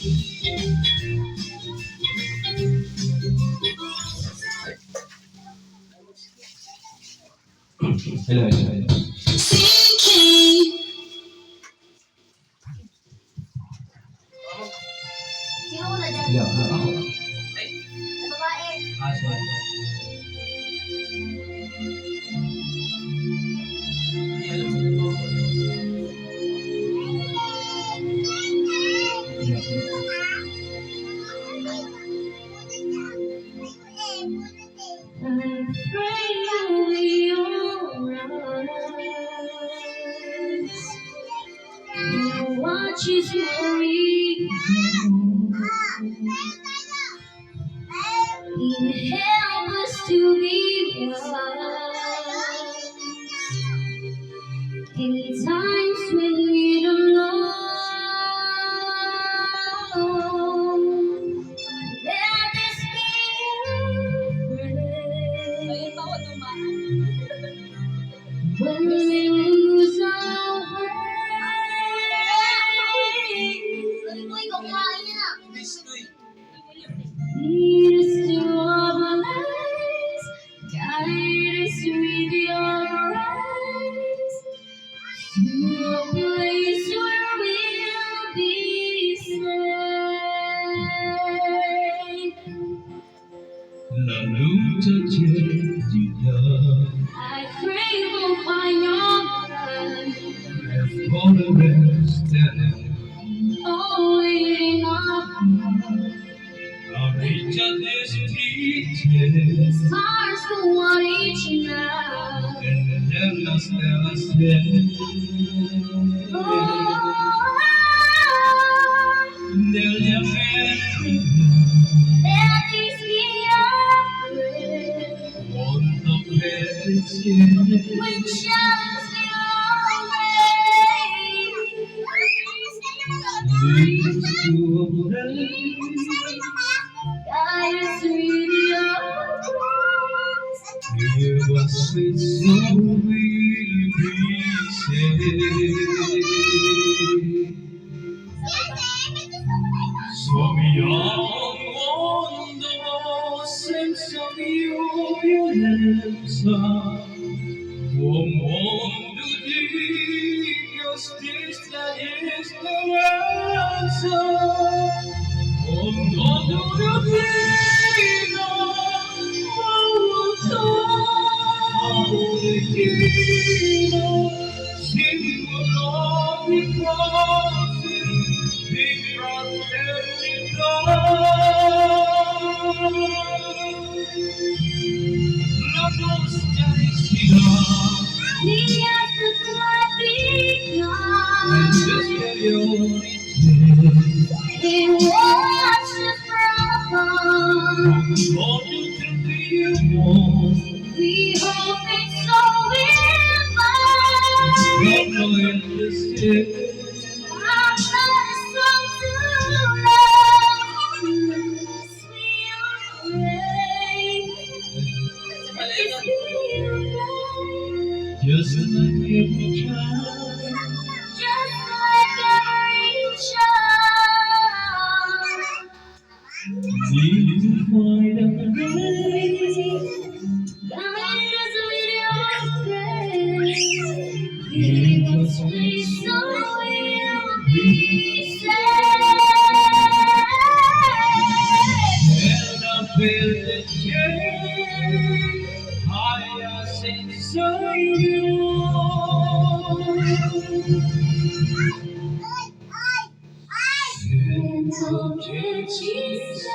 Hello, hello, hello. Sino una dyan? Hello, hello, ako. Sa babae. Sorry. Watch his glory help us to be one in times when we don't know. Let this be a when we lose our way. Lead us to our lives, guide us with your eyes, to a place where we'll be safe. Lalu terjadilah I pray we'll find your blood, for the rest and always enough. I'll reach out this teacher Stars go on each night. and never Oh, They'll never let this be our prayer. want the best When shadows lead us to a place guide us with your eyes. give us sweet soul we'll be saved. So beyond the sense of your violenza, un mondo di giustizia e speranza, un mondo di vino, simbolo di pace, di fraternità. La nostra isla We have to fly beyond. esteriormente He watches from afar. ogni tempo We hope it's so will find. proprio il desiderio Our blood is song to love. Let this be your life. just like every child Just like every child. need to find a place Guide us with your grace. Give us peace so we'll be safe. and I feel the change higher inside you. Gentle Jesus.